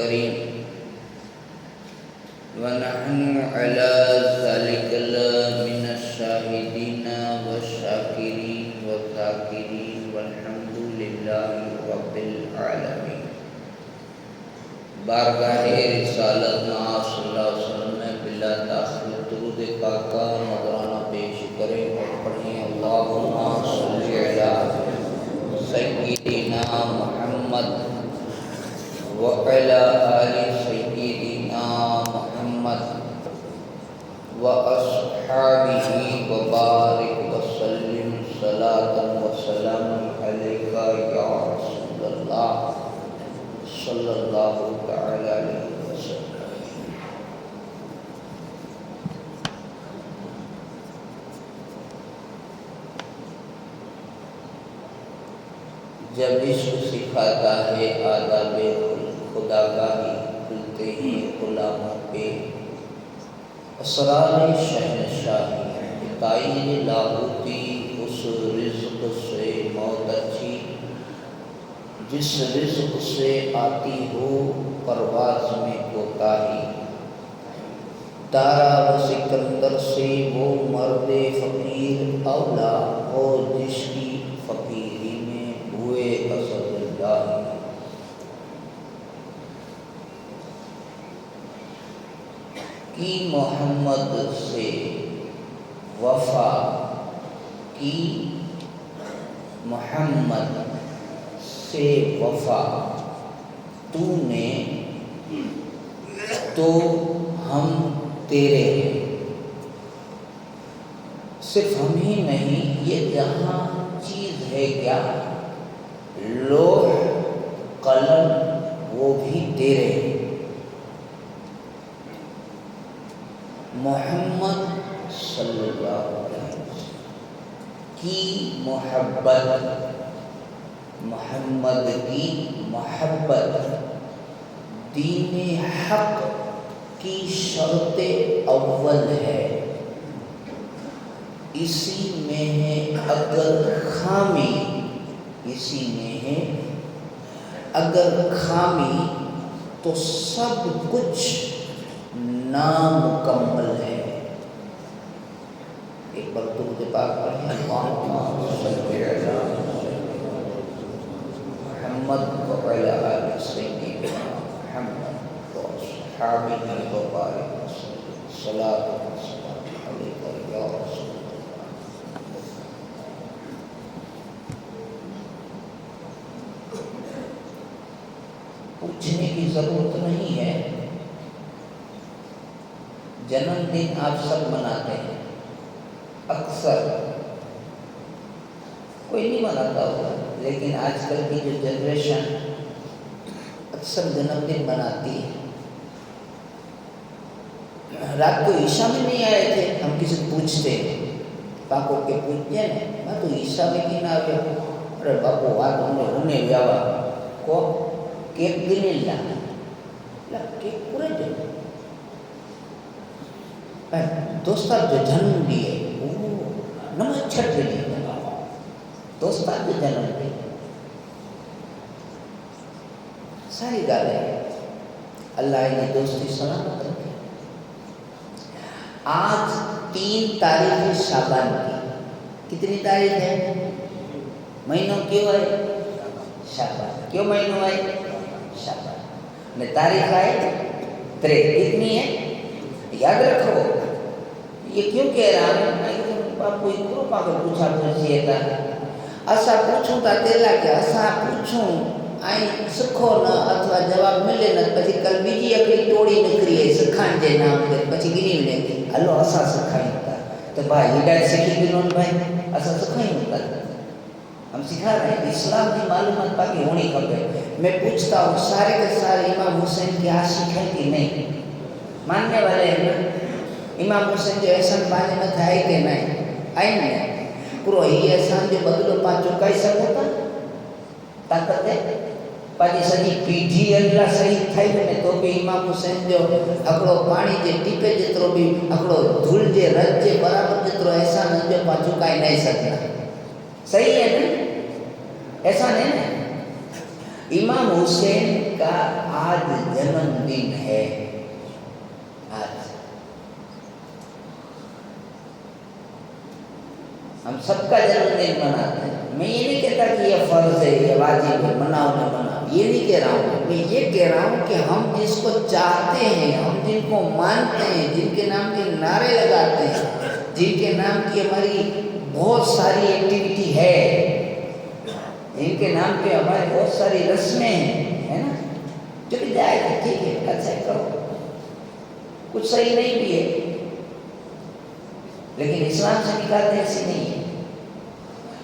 الكريم ونحن على ذلك من الشاهدين والشاكرين والذاكرين والحمد لله رب العالمين. بارگاہ رسالت ناب صلی اللہ علیہ وسلم میں بلا تاخیر درود پاکہ نذرانہ پیش کریں اور پڑھیں اللہم صلی علی سیدنا محمد وعلی آل سیدنا محمد واصحابہ وبارک وسلم صلاۃ وسلام علیک یا رسول اللہ صلی اللہ تعالی علیہ وسلم. جب عشق سکھاتا ہے آداب خدا گاہی کھلتے ہیں غلاموں پہ اسرار شہنشاہی. تعین لاہوتی اس رزق سے موت اچھی جس رزق سے آتی ہو پرواز میں کوتاہی. دارا و سکندر سے وہ مرد فقیر اولا ہو جس کی فقیری میں ہوئے اسد اللہ. کی محمد سے وفا کی محمد سے وفا تو نے تو ہم تیرے ہیں. صرف ہم ہی نہیں یہ جہاں چیز ہے کیا لوح قلم وہ بھی تیرے ہیں. محمد صلی اللہ علیہ وسلم کی محبت محمد کی محبت دین حق کی شرط اول ہے. اسی میں ہے اگر خامی اسی میں ہے اگر خامی تو سب کچھ نامکمل ہے. ایک بار درود پاک پڑھیں اللہم صلی علی محمد وعلی آل سیدنا محمد واصحابہ وبارک وسلم صلاۃ وسلام علیک یا رسول اللہ. پوچھنے کی ضرورت نہیں ہے. جنم دن آپ سب مناتے ہیں اکثر کوئی نہیں مناتا ہوگا لیکن آج کل کی جو جنریشن اکثر جنم دن مناتی ہے. رات کو عشاء میں نہیں آئے تھے ہم کسی پوچھتے پاپو کے پوچھتے ہیں میں تو عشاء میں کی نہ آئے. ارے باپو بات ہونے جاوا کو کیک بھی نہیں لا کیک پورے جو دوستان جو جنم دیے نماز چھٹ دیے دوستان جو جنم دیے ساری گال ہے. اللہ نے دوستی سلامت رکھے. آج 3 تاریخ شعبان کی کتنی تاریخ ہے مہینوں کیوں ہے شعبان کیوں مہینوں ہے شعبان میں تاریخ آئے 3 کتنی ہے یاد رکھو. یہ کیوں کہہ رہا ہے باپو اتنا پاگل پوچھا پوچھئے تھا اسا پوچھوں تا تیلا کہ اسا پوچھوں آئی سکھو نہ اتوا جواب ملے نہ پچھی کل بیجی اکڑی توڑی نکری ہے سکھان جے نام دے پچھی گنی ملے ہلو اسا سکھائیں تا تو بھائی ہدایت سکھی دنوں بھائی اسا سکھائیں تا ہم سکھا رہے ہیں اسلام کی معلومات باقی ہونی کھپے. میں پوچھتا ہوں سارے کے سارے امام حسین کی عاشق ہیں کہ نہیں ماننے والے ہیں نا. امام حسین جو احسان پانے میں تھا ہے کہ نہیں آئی نہیں پورو ہی احسان جو بدلو پا چکا ہی سکتا طاقت ہے پاجی سجی پیٹھی اللہ صحیح تھائی میں تو بھی امام حسین جو اکڑو پانی جے ٹیپے جترو بھی اکڑو دھول جے رج جے برابر جترو احسان جو پا چکا ہی نہیں سکتا. صحیح ہے نا احسان ہے نا. امام حسین کا آج جنم دن ہے. آج ہم سب کا جنم دن مناتے ہیں. میں یہ نہیں کہتا کہ یہ فرض ہے، یہ واجب ہے، مناؤ نہ مناؤ، یہ نہیں کہہ رہا ہوں. میں یہ کہہ رہا ہوں کہ ہم جس کو چاہتے ہیں، ہم جن کو مانتے ہیں، جن کے نام کے نعرے لگاتے ہیں، جن کے نام کی ہماری بہت ساری ایکٹیویٹی ہے، جن کے نام پہ ہمارے بہت ساری رسمیں ہیں، ہے نا، جو کہ جائے گا، ٹھیک ہے، اچھا کرو، کچھ صحیح نہیں بھی ہے، لیکن اسلام سے نکالتے ایسی نہیں ہے.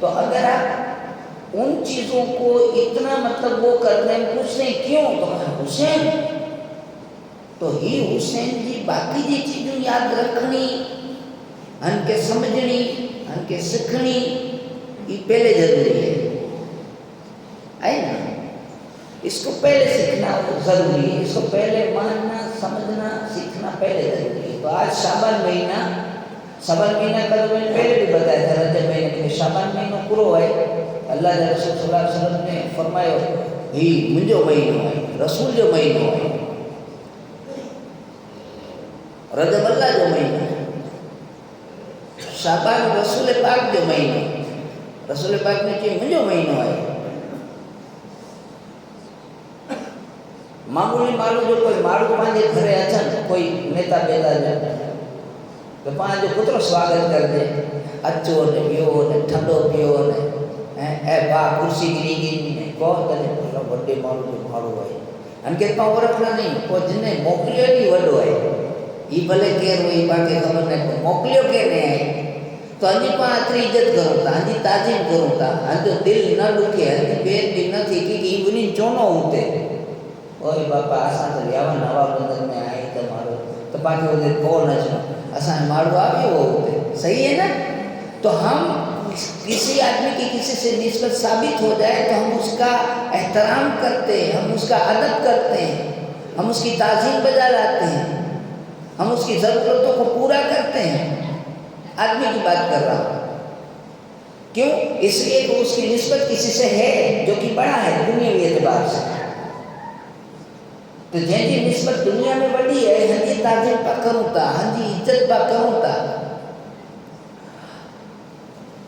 تو اگر آپ ان چیزوں کو اتنا مطلب وہ کرتے ہیں، پوچھتے ہیں کیوں، تو حسین تو ہی حسین جی باقی جی چیزوں یاد رکھنی، ان کے سمجھنی، ان کے سکھنی، یہ پہلے ضروری ہے نا. اس کو پہلے سیکھنا ضروری ہے، اس کو پہلے ماننا، سمجھنا، سیکھنا پہلے ضروری ہے. تو آج شعبان مہینہ کل میں نے پہلے بھی بتایا تھا، رجب مہینے میں شعبان مہینہ پورو ہے. اللہ کے رسول صلی اللہ علیہ وسلم نے فرمایا ہی منجو مہینو ہے، رسول جو مہینو ہے، رجب اللہ جو مہینہ ہے، شعبان رسول پاک جو مہینہ ہے. رسول پاک نے کہ منجو مہینو ہے. معمولی مالو جو کوئی ماڑو پانچے گھرے اچن، کوئی نیتا پیدا جو تو پانچ کترو سواگت کر دے، اچو نے بیو نے ٹھنڈو پیو نے اے با کرسی گری گئی نے کو تنے بڑے مالو جو ماڑو ہے. ان کے پاؤں رکھنا نہیں، کو جن نے موکلیو نہیں وڈو ہے، یہ بھلے کیر ہوئی باقی خبر نہیں کو موکلیو کے نہیں ہے. تو انجی پاں اتری عزت کروں تا، انجی تعظیم کروں تا، انجو دل نہ لکھے، انجی بیر بھی نہ تھی کہ یہ بنی چونو ہوتے. اوہ باپا آسان تو لیاوان نوا بندر میں آئی تو مارو تو پاکی وہ دیر کون نچنا آسان مارو آگے وہ ہوتے. صحیح ہے نا. تو ہم کسی آدمی کی کسی سے نسبت ثابت ہو جائے تو ہم اس کا احترام کرتے ہیں، ہم اس کا ادب کرتے ہیں، ہم اس کی تعظیم بجا لاتے ہیں، ہم اس کی ضرورتوں کو پورا کرتے ہیں. آدمی کی بات کر رہا ہوں. کیوں؟ اس لیے کہ اس کی نسبت کسی سے ہے جو کہ بڑا ہے دنیاوی اعتبار سے. تو جن کی نسبت دنیا میں بڑی ہے، ہن جی تعظیم پا کروں تا، ہن جی عزت پا کروں تا.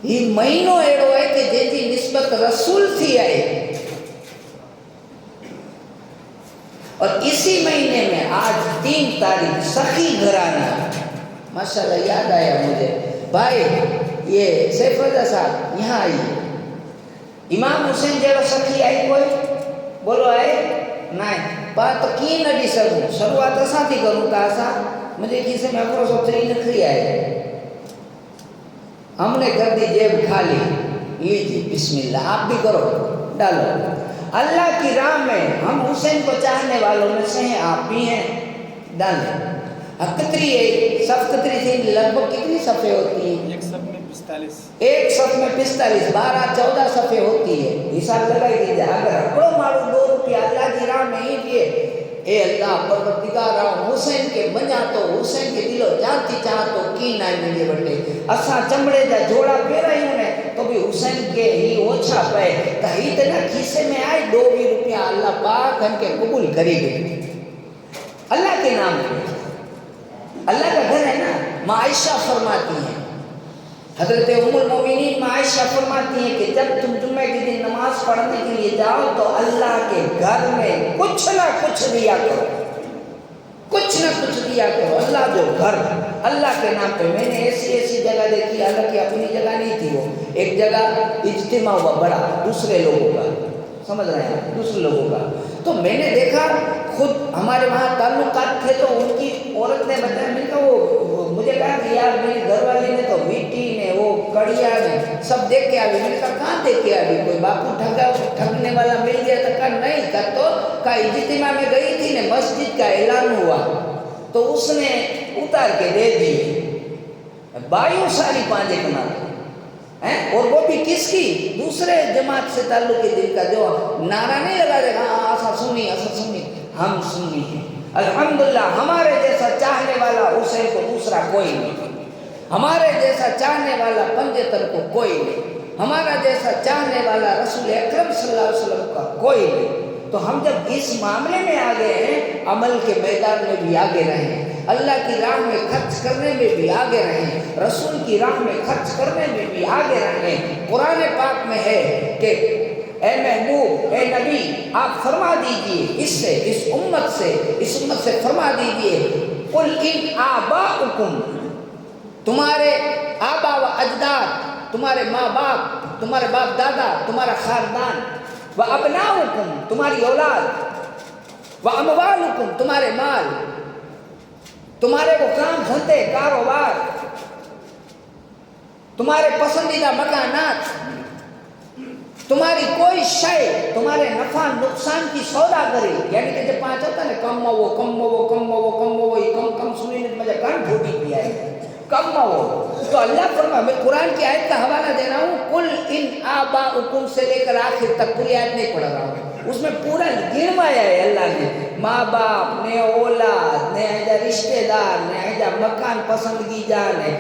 یہ مہینوں ایڑو ہے کہ جن کی نسبت رسول تھی آئے. اور اسی مہینے میں آج 3 تاریخ سخی گھرانہ، ماشاءاللہ یاد آیا مجھے بھائی، یہ سیف رضا صاحب یہاں آئیے. امام حسین جیڑا سخی آئی کوئی بولو آئے نہیں بات تو کی نہ ڈی سکوں. شروعات اساں تھی کروں تا اساں مجھے کسی میں اکرو سو تری نکری آئے. ہم نے کر دی جیب کھالی، لیجیے بسم اللہ آپ بھی کرو ڈالو. اللہ کی راہ میں ہم حسین کو چاہنے والوں میں سے ہیں، آپ بھی ہیں، ڈالیں. اب کتری ہے صف کتری تھی لگ بھگ کتنی صفحے ہوتی ہیں؟ ایک صف میں 45. ایک صف میں 45 12-14 صفحے ہوتی ہے. حساب لگائی دیجیے. اگر اپڑو مارو 2 روپیہ اللہ کی راہ میں ہی دیے، اے اللہ پروردگار حسین کے منجا تو حسین کے دلو جانتی چاہ تو کی نائیں مجھے بڑھے اساں چمڑے جا جوڑا پہ رہی ہوں نے تو بھی حسین کے ہی اوچھا پہ تحید نہ کھیسے میں آئے 2 روپیہ اللہ پاک ہم کے قبول کری گئے. اللہ کے نام پہ اللہ کا گھر ہے نا. ماں عائشہ فرماتی ہیں، حضرت ام المومنین ماں عائشہ فرماتی ہیں کہ جب تم جمعہ کے دن نماز پڑھنے کے لیے جاؤ تو اللہ کے گھر میں کچھ نہ کچھ دیا کرو، کچھ نہ کچھ دیا کرو. اللہ جو گھر اللہ کے نام پہ. میں نے ایسی جگہ دیکھی، حالانکہ اپنی جگہ نہیں تھی، وہ ایک جگہ اجتماع ہوا بڑا دوسرے لوگوں کا، سمجھ رہے ہیں دوسرے لوگوں کا. تو میں نے دیکھا خود ہمارے وہاں تعلقات تھے تو ان کی عورت نے بتایا، میں نے کہا وہ مجھے کہا کہ یار میری گھر والی نے تو میٹھی نے وہ کڑیا نے سب دیکھ کے آگئی. میں نے کہا کہاں دیکھ کے آگئی؟ کوئی باپو ٹھگنے والا مل گیا تو کہا نہیں. کہا تو کہا اجتماع میں گئی تھی نے مسجد کا اعلان ہوا تو اس نے اتار کے دے دیے 22 ساری پانچے کنا، اور وہ بھی کس کی؟ دوسرے جماعت سے تعلق کے دل کا، جو نعرہ نہیں لگا دے ہاں ایسا سنی ہم سنی ہیں. الحمدللہ ہمارے جیسا چاہنے والا حسین کو دوسرا کوئی نہیں، ہمارے جیسا چاہنے والا پنجتر کو کوئی نہیں، ہمارا جیسا چاہنے والا رسول اکرم صلی اللہ علیہ وسلم کا کوئی نہیں. تو ہم جب اس معاملے میں آگے ہیں، عمل کے میدان میں بھی آگے رہیں، اللہ کی راہ میں خرچ کرنے میں بھی آگے رہیں، رسول کی راہ میں خرچ کرنے میں بھی آگے رہیں۔ قرآن پاک میں ہے کہ اے محبوب، اے نبی، آپ فرما دیجئے اس امت سے فرما دیجئے، قل ان آباؤکم، تمہارے آبا و اجداد، تمہارے ماں باپ، تمہارے باپ دادا، تمہارا خاندان، و ابناؤکم، تمہاری اولاد، و اموالکم، تمہارے مال، تمہارے وہ کام دھندے کاروبار، تمہارے پسندیدہ مکانات، تمہاری کوئی شے تمہارے نفع نقصان کی سودا کرے، یعنی کہ جب 5 ہوتا ہے نا، کم وہ کم سنی نے مجھے کان پھوٹی پیا ہے، کم وہ، تو اللہ فرما، میں قرآن کی آیت کا حوالہ دے رہا ہوں، قل ان آباؤکم سے لے کر آخر تک پوری آیت نہیں پڑھ رہا ہوں، اس میں پورا گنوایا ہے اللہ نے، ماں باپ نے، اولاد نے، رشتہ دار نے، مکان پسندگی جان ہے،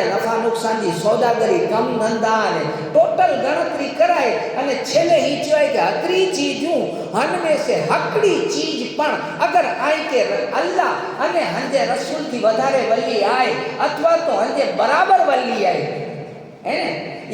نفع نقصان کی سوداگری، کم دھندا نے، ٹوٹل گણતરી કરાય અને છેલ્લે ઈ કહેવાય કે હકરી ચીજું હનમે સે હકડી ચીજ પણ અગર આય કે અલ્લાહ અને હંજે રસૂલ થી વધારે વલી આય અથવા તો હંજે બરાબર વલી આય હે ને,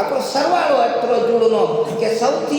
આપણો સરવાળો એતરો જુડનો કે સૌથી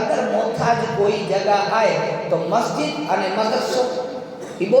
અગર મોથાજ કોઈ જગા આય તો મસ્જિદ અને મદરસો એ બહુ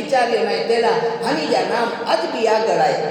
વિચાર્યો નાય તેલા હનીજા નામ અજ બી આગળ આય.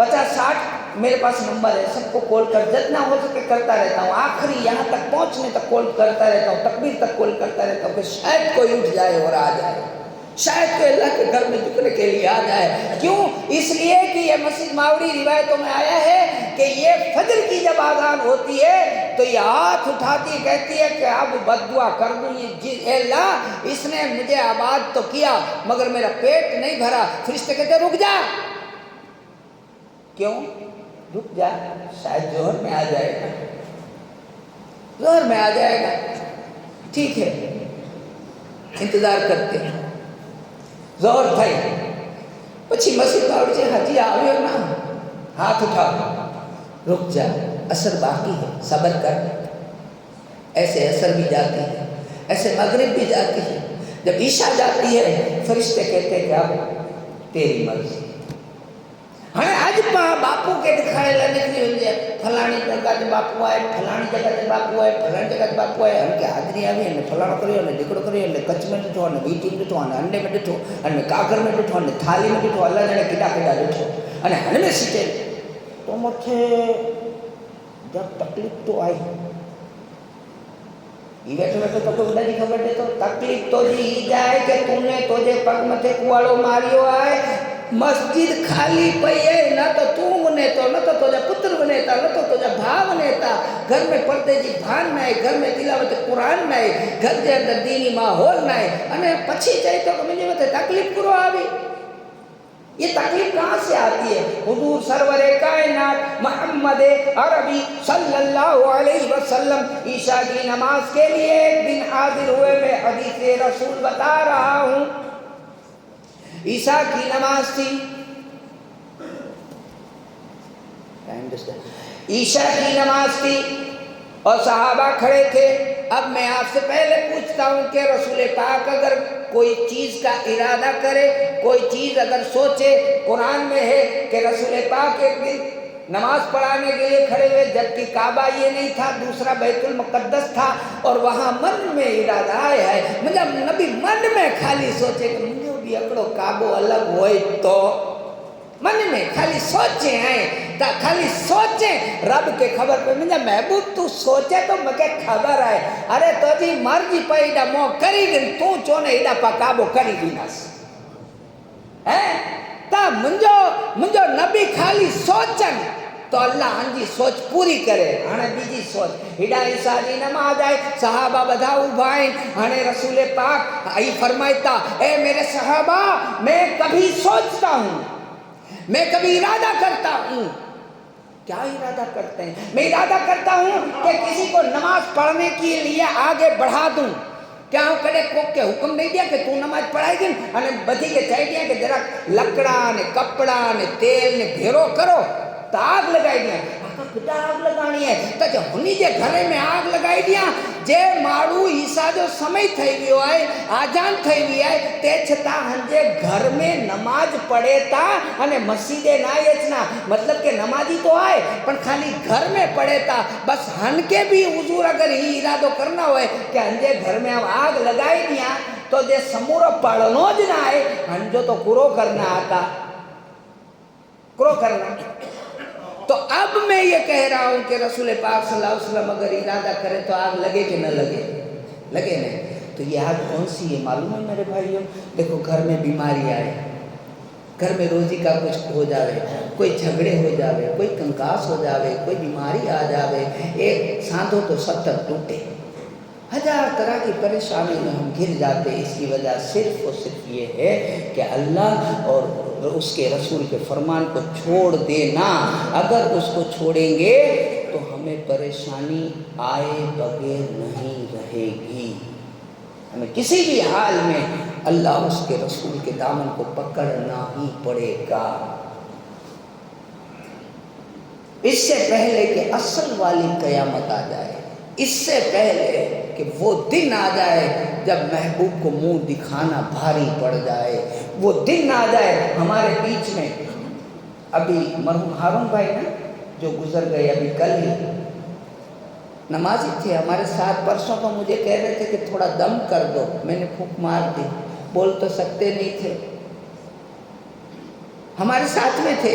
50-60 میرے پاس نمبر ہے، سب کو کال کر جتنا ہو سکے کرتا رہتا ہوں، آخری یہاں تک پہنچنے تک کال کرتا رہتا ہوں، تکبیر تک کال کرتا رہتا ہوں کہ شاید کوئی اٹھ جائے اور آ جائے، شاید کوئی اللہ کے گھر میں جھکنے کے لیے آ جائے۔ کیوں؟ اس لیے کہ یہ مسجد ماوری روایتوں میں آیا ہے کہ یہ فجر کی جب آذان ہوتی ہے تو یہ ہاتھ اٹھاتی کہتی ہے کہ اب بد دعا کر دوں، اے اللہ اس نے مجھے آباد تو کیا مگر میرا پیٹ نہیں بھرا۔ فرشتے کہتے رک جا۔ کیوں؟ رک جا، شاید ظہر میں آ جائے گا، ظہر میں آ جائے گا، ٹھیک ہے انتظار کرتے ہیں۔ ظہر تھائی پچھی مسجد میں اٹھے، حجی آوے ہو نا، ہاتھ اٹھا، رک جا، عصر باقی ہے، صبر کر۔ ایسے عصر بھی جاتی ہے، ایسے مغرب بھی جاتی ہے، جب عشاء جاتی ہے فرشتے کہتے ہیں کہ اب تیری مرضی۔ ہمیں آج باپو کے دکھائے لانے کے لیے فلانی جگہ سے باپو آئے، فلانی جگہ سے باپو آئے، فلانی جگہ سے باپو آئے، ہم کے حاضری آوی ہیں، فلانا کریو نے ڈکڑو کریو نے کچھ میں ڈٹھو نے بیٹی میں ڈٹھو نے انڈے میں ڈٹھو نے کاغر میں ڈٹھو نے تھالی میں ڈٹھو، اللہ جانے کڈا کڈا ڈٹھو نے ہن میں سیٹے تو مٹھے جب تکلیف تو آئی یہ بیٹھے بیٹھے تو کوئی بڑی خبر دے تو تکلیف تو جی جائے کہ تو نے تجھے پگ متھے کواڑو ماریو آئے، مسجد خالی پئی ہے، نہ تو تو ونے تو نہ تو تجھا پتر ونے تا نہ تو تجھا بھا ونے تا، گھر میں پردے جی بھان نہ ہے، گھر میں تلاوت قرآن نہ ہے، گھر کے اندر دینی ماحول نہ ہے، انے پچھی چاہیے تو کہ مجھے متے تکلیف کرو آوی۔ یہ تکلیف کہاں سے آتی ہے؟ حضور سرور کائنات محمد عربی صلی اللہ علیہ وسلم عشاء کی نماز کے لیے ایک دن حاضر ہوئے، میں حدیث رسول بتا رہا ہوں۔ عشاء کی نماز تھی، عشاء کی نماز تھی اور صحابہ کھڑے تھے۔ اب میں آپ سے پہلے پوچھتا ہوں کہ رسول پاک اگر کوئی چیز کا ارادہ کرے، کوئی چیز اگر سوچے، قرآن میں ہے کہ رسول پاک ایک دن نماز پڑھانے کے لیے کھڑے ہوئے جبکہ کعبہ یہ نہیں تھا، دوسرا بیت المقدس تھا، اور وہاں من میں ارادہ آیا ہے، مطلب نبی من میں خالی سوچے کہ مجھے بھی اکڑو کعبہ الگ ہوئے تو من میں خالی سوچیں ہیں تا خالی سوچیں رب کے خبر پہ مجھے محبوب تو سوچے تو مکے خبر آئے، ارے تو جی مرضی پہ ایڈا مو کری گن تو چونے ایڈا پا کعبہ کری گناس تا منجو نبی خالی سوچن تو اللہ ہنجی سوچ پوری کرے۔ ہانے بیجی سوچ ہیڈا عیسیٰ جی نماز آئے، صحابہ بدھاؤ بھائیں، ہانے رسول پاک آئی فرمائیتا اے میرے صحابہ میں کبھی سوچتا ہوں، میں کبھی ارادہ کرتا ہوں۔ کیا ارادہ کرتے ہیں؟ میں ارادہ کرتا ہوں کہ کسی کو نماز پڑھنے کے لیے آگے بڑھا دوں۔ کیا ہوں کڑے کوک کے حکم نہیں دیا کہ تو نماز پڑھائی گن، ہمیں بدھی کے چاہی دیا کہ ذرا لکڑا نے کپڑا نے تیل نے بھیرو کرو تو آگ لگائی دیا۔ آقا کتا آگ لگانی ہے تو جو ہنی جے گھرے میں آگ لگائی دیا جے مارو عیسیٰ جو سمجھ تھئی بھی ہوئے آجان تھئی بھی ہے تے چھتا ہنجے گھر میں نماز پڑھے تا ہنے مسجدے نہ یچنا، مطلب کہ نمازی تو آئے پر خالی گھر میں پڑھے تا، بس ہن کے بھی حضور اگر ہی ارادو کرنا ہوئے کہ ہنجے گھر میں آگ لگائی دیا تو جے سمورو پڑھنو جنا ہے ہنجو تو کرو کرنا آتا، کرو کرنا۔ تو اب میں یہ کہہ رہا ہوں کہ رسول پاک صلی اللہ علیہ وسلم اگر ارادہ کرے تو آگ لگے کہ نہ لگے؟ لگے نہیں۔ تو یہ آگ کون سی ہے معلوم ہے میرے بھائیوں؟ دیکھو گھر میں بیماری آئے، گھر میں روزی کا کچھ ہو جاوے، کوئی جھگڑے ہو جاوے، کوئی کنکاس ہو جاوے، کوئی بیماری آ جاوے، ایک ساندھو تو 70 ٹوٹے، ہزار طرح کی پریشانی میں ہم گر جاتے۔ اس کی وجہ صرف اور صرف یہ ہے کہ اللہ اور اس کے رسول کے فرمان کو چھوڑ دینا۔ اگر اس کو چھوڑیں گے تو ہمیں پریشانی آئے بغیر نہیں رہے گی، ہمیں کسی بھی حال میں اللہ اس کے رسول کے دامن کو پکڑنا ہی پڑے گا۔ اس سے پہلے کہ اصل والی قیامت آ جائے، اس سے پہلے کہ وہ دن آ جائے جب محبوب کو منہ دکھانا بھاری پڑ جائے، وہ دن آ جائے۔ ہمارے بیچ میں ابھی مرحوم ہارون بھائی نا جو گزر گئے ابھی کل ہی، نمازی تھے ہمارے ساتھ، پرسوں تو مجھے کہہ رہے تھے کہ تھوڑا دم کر دو، میں نے پھونک مار دی، بول تو سکتے نہیں تھے، ہمارے ساتھ میں تھے،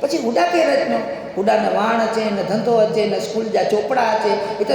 પછી ઉડા કે રચનો ઉડાને વાણ છે ને ધંધો છે ને સ્કૂલ જા ચોપડા છે એ તો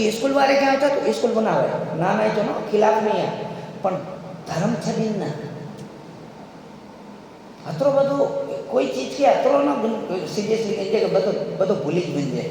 એ સ્કૂલ વાળે ક્યાં હતા તો સ્કૂલ બનાવે ના નહીં તો નો ખિલાફ નહીં આ પણ ધર્મ છબીન ના અતરો બધું કોઈ ચીજ કે અતરો ના સિરિયસલી કહે કે બધો ભૂલી જ બન જાય।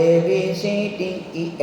ABCDE